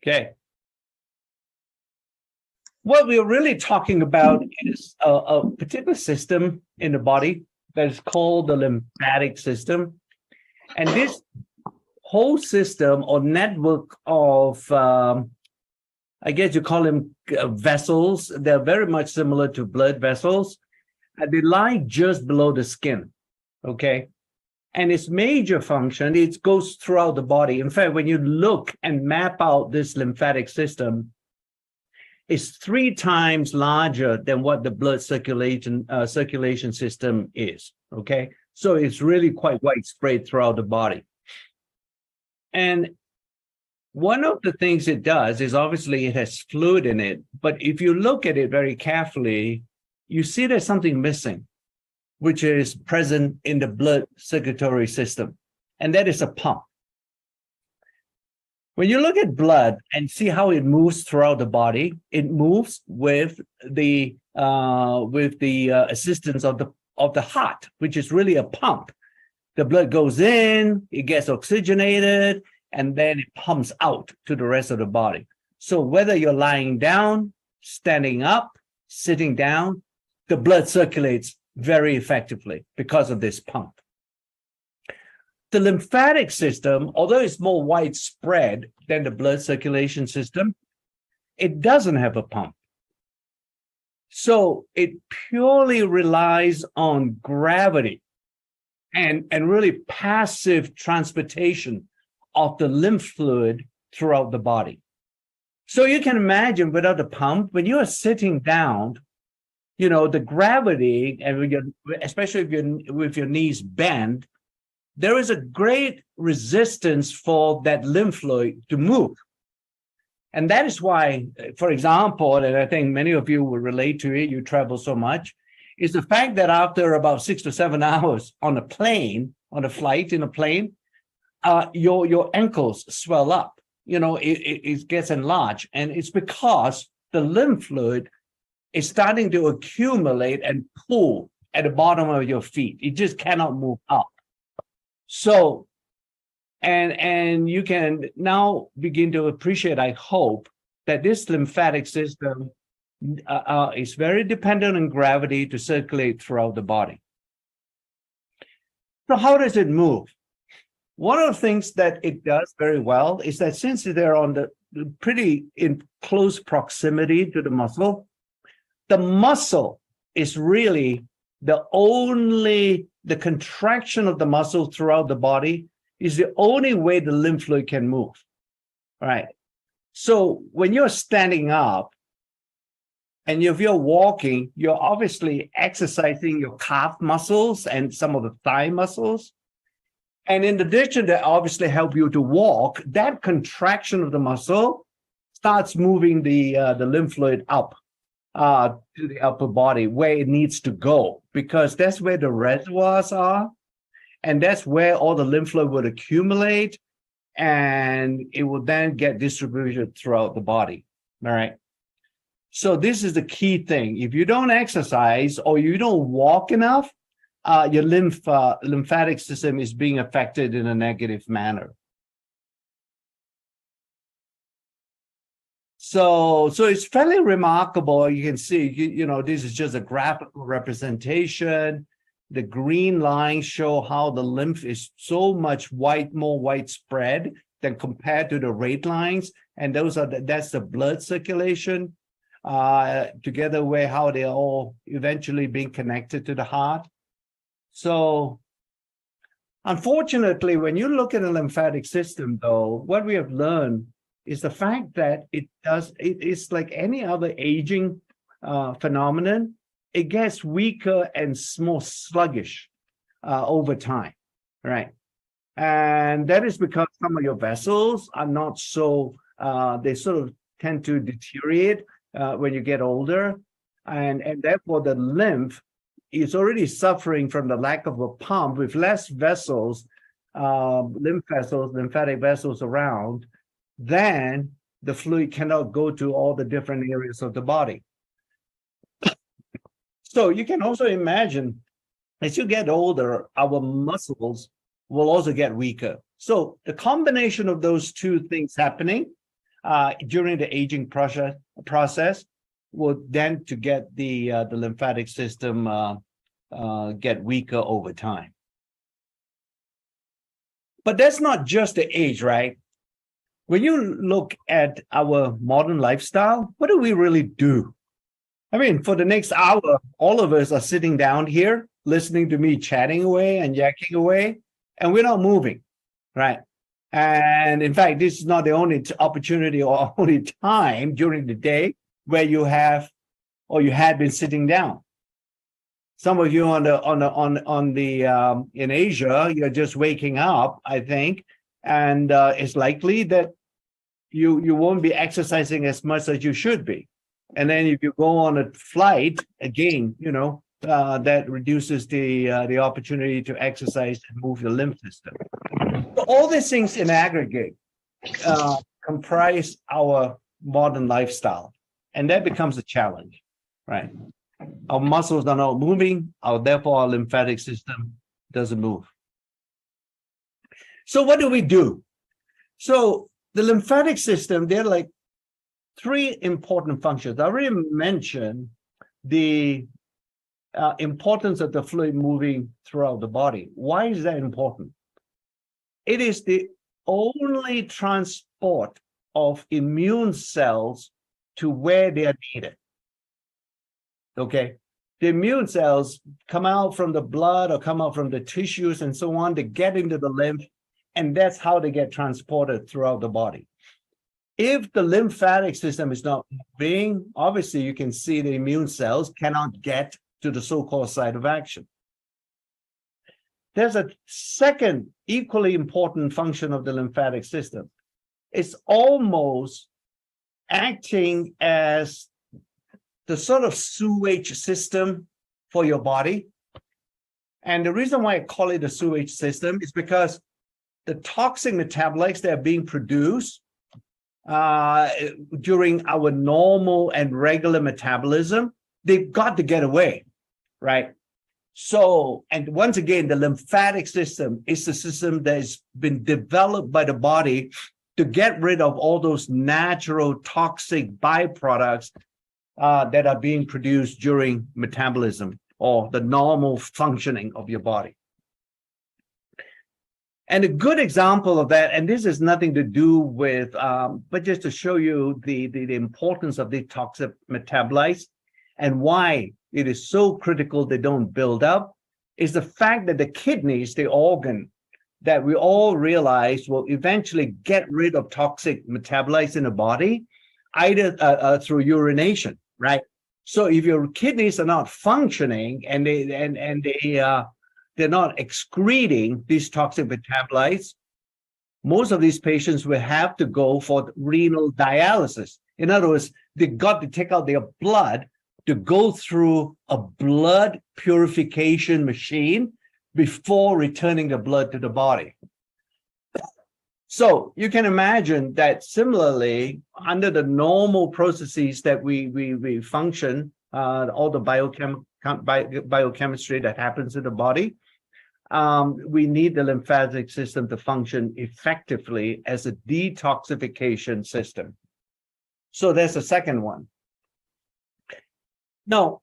Okay. What we're really talking about is a particular system in the body that is called the lymphatic system. And this whole system or network of, I guess you call them vessels, they're very much similar to blood vessels. And they lie just below the skin, okay? And its major function, it goes throughout the body. In fact, when you look and map out this lymphatic system, it's 3 times larger than what the blood circulation system is, okay? So it's really quite widespread throughout the body. And one of the things it does is obviously it has fluid in it, but if you look at it very carefully, you see there's something missing, which is present in the blood circulatory system, and that is a pump. When you look at blood and see how it moves throughout the body, it moves with the assistance of the heart, which is really a pump. The blood goes in, it gets oxygenated, and then it pumps out to the rest of the body. So whether you're lying down, standing up, sitting down, the blood circulates very effectively because of this pump. The lymphatic system, although it's more widespread than the blood circulation system, it doesn't have a pump. So it purely relies on gravity and really passive transportation of the lymph fluid throughout the body. So you can imagine without a pump, when you are sitting down, you know, the gravity, and especially if you're with your knees bent, there is a great resistance for that lymph fluid to move. And that is why, for example, and I think many of you will relate to it, you travel so much, is the fact that after about 6 to 7 hours on a plane, on a flight in a plane, your ankles swell up, you know, it gets enlarged. And it's because the lymph fluid is starting to accumulate and pool at the bottom of your feet. It just cannot move up. So, and you can now begin to appreciate, I hope, that this lymphatic system is very dependent on gravity to circulate throughout the body. So how does it move? One of the things that it does very well is that since they're on the pretty in close proximity to the muscle is really the contraction of the muscle throughout the body is the only way the lymph fluid can move, right? So when you're standing up and if you're walking, you're obviously exercising your calf muscles and some of the thigh muscles. And in addition to obviously help you to walk, that contraction of the muscle starts moving the lymph fluid up to the upper body where it needs to go, because that's where the reservoirs are. And that's where all the lymph fluid would accumulate, and it will then get distributed throughout the body. All right. So this is the key thing. If you don't exercise or you don't walk enough, your lymphatic system is being affected in a negative manner. So it's fairly remarkable. You can see, you know, this is just a graphical representation. The green lines show how the lymph is so much more widespread than compared to the red lines. And that's the blood circulation, together with how they're all eventually being connected to the heart. So unfortunately, when you look at the lymphatic system, though, what we have learned is the fact that it is like any other aging phenomenon. It gets weaker and more sluggish over time, right? And that is because some of your vessels are not so, they sort of tend to deteriorate when you get older. And therefore the lymph is already suffering from the lack of a pump with less vessels, lymphatic vessels around, then the fluid cannot go to all the different areas of the body. So you can also imagine, as you get older, our muscles will also get weaker. So the combination of those two things happening during the aging process will tend to get the lymphatic system get weaker over time. But that's not just the age, right? When you look at our modern lifestyle, what do we really do? I mean, for the next hour, all of us are sitting down here, listening to me chatting away and yakking away, and we're not moving, right? And in fact, this is not the only opportunity or only time during the day where you have or you had been sitting down. Some of you in Asia, you're just waking up, I think, and it's likely that you won't be exercising as much as you should be. And then if you go on a flight, again, that reduces the opportunity to exercise and move the lymph system. So all these things in aggregate comprise our modern lifestyle, and that becomes a challenge, right? Our muscles are not moving, therefore our lymphatic system doesn't move. So what do we do? So the lymphatic system, there are like three important functions. I already mentioned the importance of the fluid moving throughout the body. Why is that important? It is the only transport of immune cells to where they are needed. Okay, the immune cells come out from the blood or come out from the tissues and so on to get into the lymph, and that's how they get transported throughout the body. If the lymphatic system is not moving, obviously you can see the immune cells cannot get to the so-called site of action. There's a second equally important function of the lymphatic system. It's almost acting as the sort of sewage system for your body. And the reason why I call it a sewage system is because the toxic metabolites that are being produced during our normal and regular metabolism, they've got to get away, right? So, and once again, the lymphatic system is the system that has been developed by the body to get rid of all those natural toxic byproducts that are being produced during metabolism or the normal functioning of your body. And a good example of that, and this has nothing to do with, but just to show you the importance of the toxic metabolites and why it is so critical they don't build up, is the fact that the kidneys, the organ that we all realize will eventually get rid of toxic metabolites in the body, either through urination, right? So if your kidneys are not functioning and they're not excreting these toxic metabolites, most of these patients will have to go for renal dialysis. In other words, they got to take out their blood to go through a blood purification machine before returning the blood to the body. So you can imagine that similarly, under the normal processes that we function, all the biochemistry that happens in the body, we need the lymphatic system to function effectively as a detoxification system. So there's a second one. Now,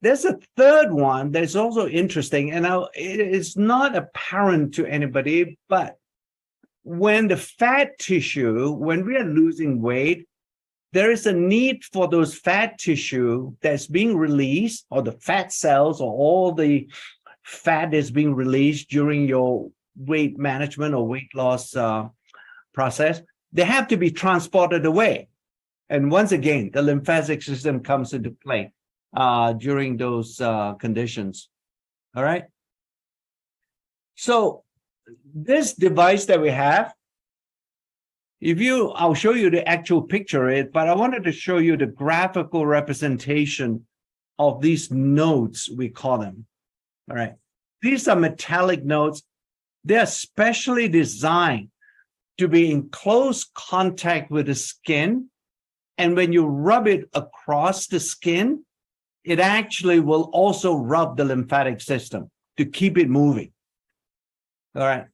there's a third one that's also interesting, and it's not apparent to anybody, but when the fat tissue, when we are losing weight, there is a need for those fat tissue that's being released, or the fat cells, or all the fat is being released during your weight management or weight loss process. They have to be transported away. And once again, the lymphatic system comes into play during those conditions. All right. So this device that we have, I'll show you the actual picture of it, but I wanted to show you the graphical representation of these nodes, we call them. All right. These are metallic nodes. They're specially designed to be in close contact with the skin. And when you rub it across the skin, it actually will also rub the lymphatic system to keep it moving. All right.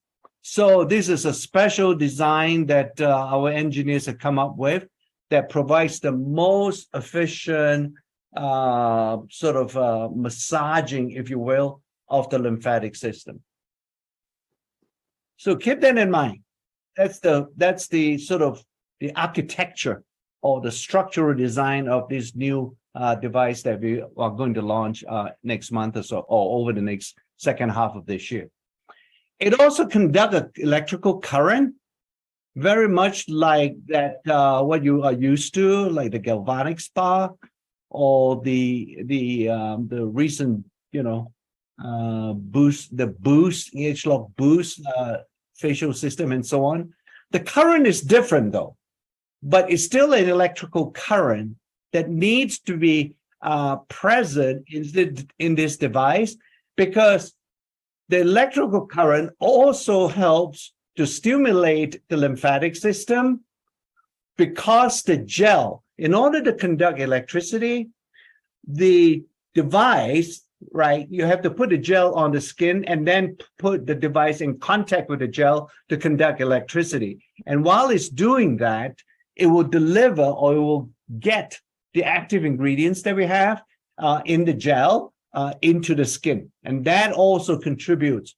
So this is a special design that our engineers have come up with that provides the most efficient massaging, if you will, of the lymphatic system. So keep that in mind. That's the sort of the architecture or the structural design of this new device that we are going to launch next month or so, or over the next second half of this year. It also conducts an electrical current, very much like that what you are used to, like the galvanic spa or the recent boost H-lock boost facial system and so on. The current is different though, but it's still an electrical current that needs to be present in this device, because the electrical current also helps to stimulate the lymphatic system, because the gel, in order to conduct electricity, the device, right, you have to put the gel on the skin and then put the device in contact with the gel to conduct electricity. And while it's doing that, it will deliver, or it will get the active ingredients that we have in the gel into the skin. And that also contributes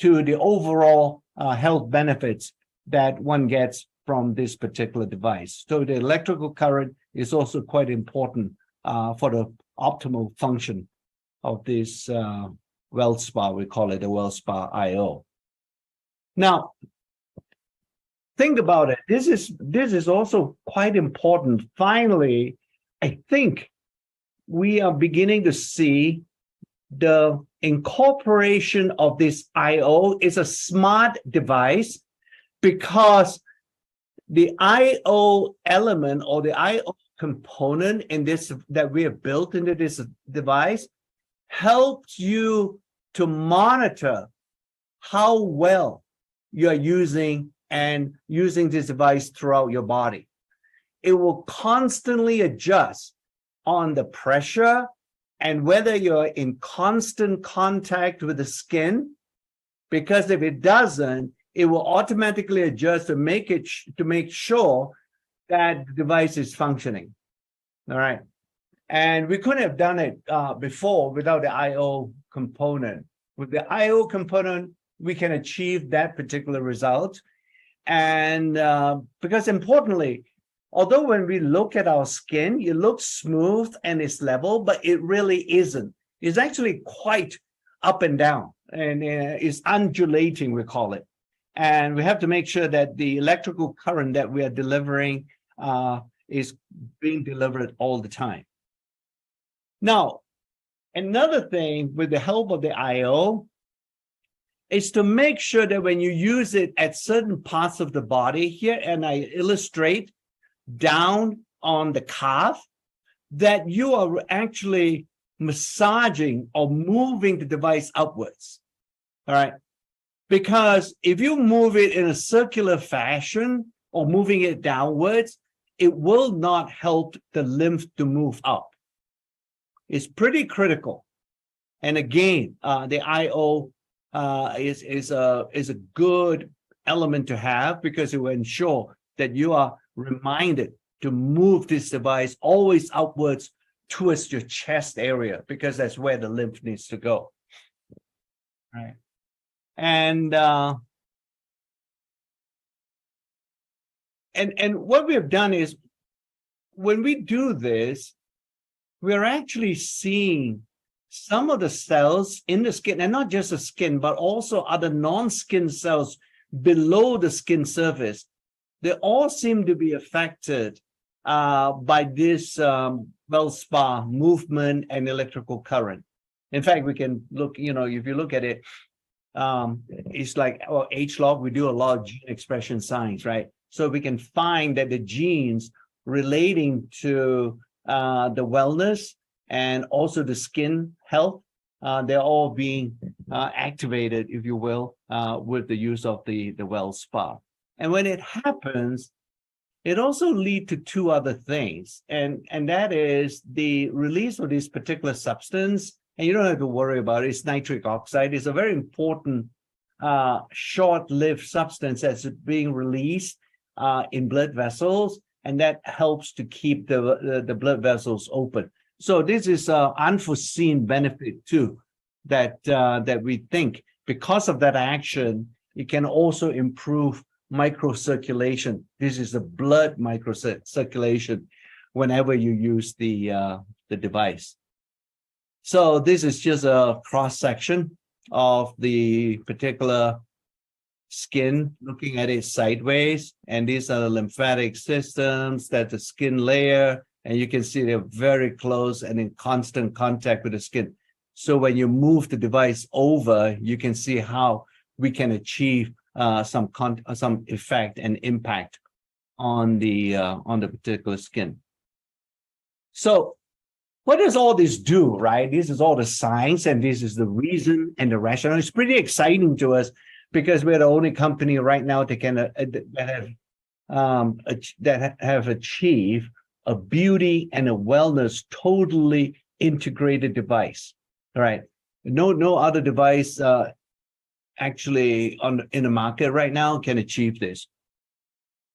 to the overall health benefits that one gets from this particular device. So the electrical current is also quite important for the optimal function of this WellSpa. We call it the WellSpa IO. Now, think about it. This is also quite important. Finally, I think we are beginning to see the incorporation of this IO is a smart device, because the IO element or the IO component in this that we have built into this device helps you to monitor how well you're using this device throughout your body. It will constantly adjust on the pressure and whether you're in constant contact with the skin, because if it doesn't, it will automatically adjust to make sure that the device is functioning. All right. And we couldn't have done it before without the IO component. With the IO component, we can achieve that particular result. And because importantly, although when we look at our skin, it looks smooth and it's level, but it really isn't. It's actually quite up and down, and it's undulating, we call it. And we have to make sure that the electrical current that we are delivering is being delivered all the time. Now, another thing with the help of the IO is to make sure that when you use it at certain parts of the body here, and I illustrate down on the calf, that you are actually massaging or moving the device upwards. All right. Because if you move it in a circular fashion or moving it downwards, it will not help the lymph to move up. It's pretty critical. And again, the IO is a good element to have, because it will ensure that you are reminded to move this device always upwards towards your chest area, because that's where the lymph needs to go. Right. And what we have done is, when we do this, we're actually seeing some of the cells in the skin, and not just the skin, but also other non-skin cells below the skin surface. They all seem to be affected by this WellSpa movement and electrical current. In fact, we can look, if you look at it, it's like H-lock, we do a lot of gene expression science, right? So we can find that the genes relating to the wellness and also the skin health, they're all being activated, if you will, with the use of the WellSpa. And when it happens, it also leads to two other things, and that is the release of this particular substance. And you don't have to worry about it. It's nitric oxide. It's a very important short-lived substance that's being released in blood vessels, and that helps to keep the blood vessels open. So this is an unforeseen benefit too, that we think because of that action, it can also improve microcirculation. This is the blood microcirculation whenever you use the device. So this is just a cross section of the particular skin, looking at it sideways, and these are the lymphatic systems, that's the skin layer, and you can see they're very close and in constant contact with the skin. So when you move the device over, you can see how we can achieve some effect and impact on the particular skin. So what does all this do, right? This is all the science, and this is the reason and the rationale. It's pretty exciting to us because we're the only company right now that have achieved a beauty and a wellness totally integrated device. All right, no other device actually in the market right now can achieve this.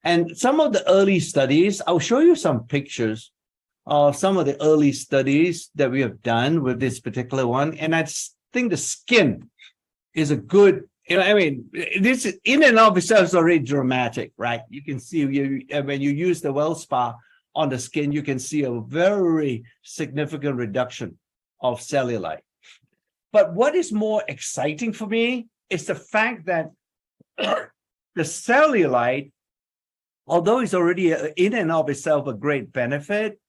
And some of the early studies, I'll show you some pictures of some of the early studies that we have done with this particular one. And I think the skin is a good, I mean, this in and of itself is already dramatic, right? You can see when you use the WellSpa on the skin, you can see a very significant reduction of cellulite. But what is more exciting for me is the fact that the cellulite, although it's already in and of itself a great benefit,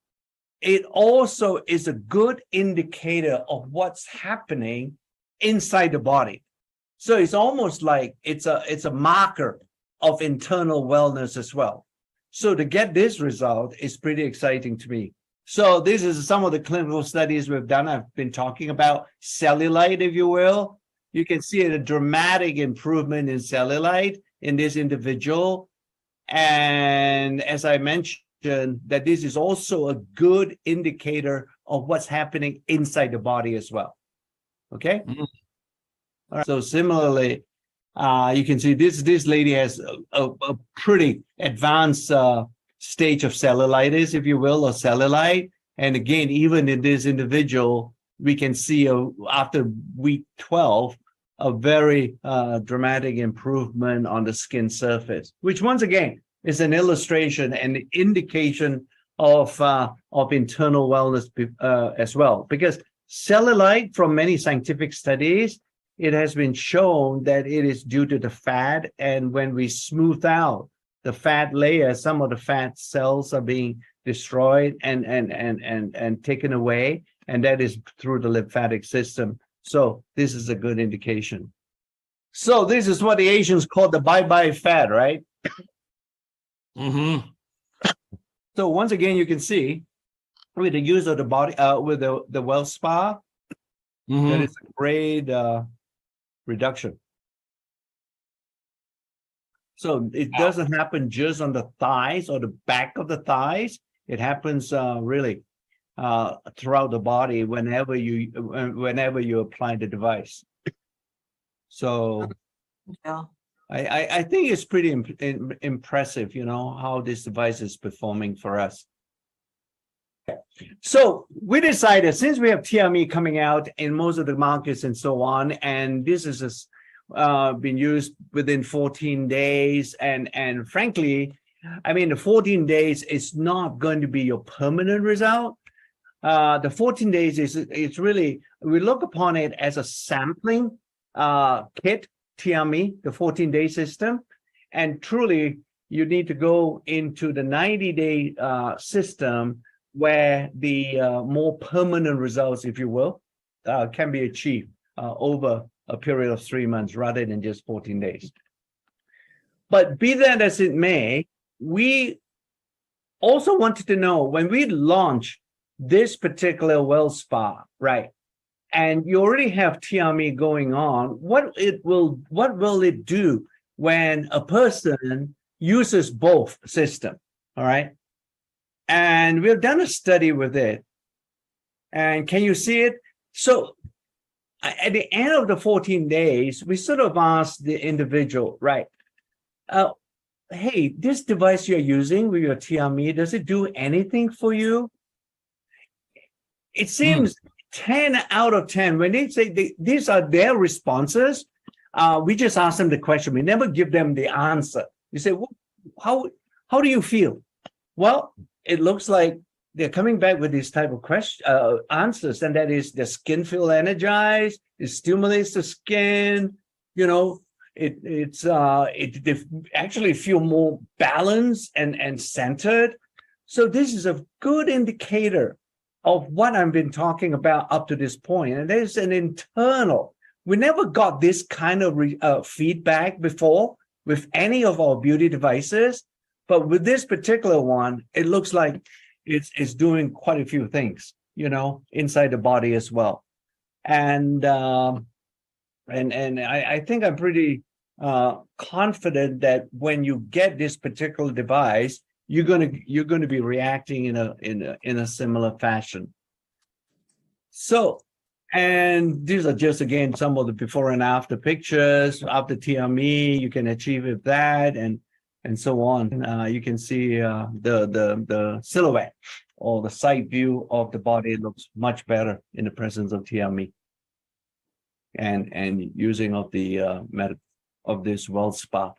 it also is a good indicator of what's happening inside the body. So it's almost like it's a marker of internal wellness as well. So to get this result is pretty exciting to me. So this is some of the clinical studies we've done. I've been talking about cellulite, if you will. You can see a dramatic improvement in cellulite in this individual. And as I mentioned, that this is also a good indicator of what's happening inside the body as well. Okay. Mm-hmm. All right. So similarly, you can see this lady has a pretty advanced stage of cellulitis, if you will, or cellulite. And again, even in this individual, we can see after week 12, a very dramatic improvement on the skin surface, which once again is an illustration and indication of internal wellness as well. Because cellulite, from many scientific studies, it has been shown that it is due to the fat, and when we smooth out the fat layer, some of the fat cells are being destroyed and taken away, and that is through the lymphatic system. So this is a good indication. So this is what the Asians call the bye-bye fat, right? Mm-hmm. So once again, you can see with the use of the body, with the WellSpa, mm-hmm. There is a great reduction. So it doesn't happen just on the thighs or the back of the thighs. It happens really throughout the body whenever you apply the device. So yeah. I think it's pretty impressive, how this device is performing for us. So we decided, since we have TME coming out in most of the markets and so on, and this is been used within 14 days, and frankly, I mean, the 14 days is not going to be your permanent result. The 14 days it's really, we look upon it as a sampling kit, TME, the 14-day system, and truly you need to go into the 90-day system where the more permanent results, if you will, can be achieved over a period of 3 months rather than just 14 days. But be that as it may, we also wanted to know, when we launch this particular WellSpa, right, and you already have TME going on, what will it do when a person uses both systems? All right. And we've done a study with it. And can you see it? So at the end of the 14 days, we sort of asked the individual, right? Hey, this device you're using with your TME, does it do anything for you? It seems 10 out of 10, when they say these are their responses, we just ask them the question. We never give them the answer. You say, well, how do you feel? Well, it looks like they're coming back with this type of answers, and that is the skin feel energized, it stimulates the skin, you know, they actually feel more balanced and centered. So this is a good indicator of what I've been talking about up to this point. And there's an internal, we never got this kind of feedback before with any of our beauty devices, but with this particular one, it looks like it's doing quite a few things, you know, inside the body as well. And I think I'm pretty confident that when you get this particular device, you're going to be reacting in a similar fashion. So, and these are just again some of the before and after pictures of the TME. You can achieve with that, and so on. You can see the silhouette or the side view of the body looks much better in the presence of TME, and using of the of this WellSpa.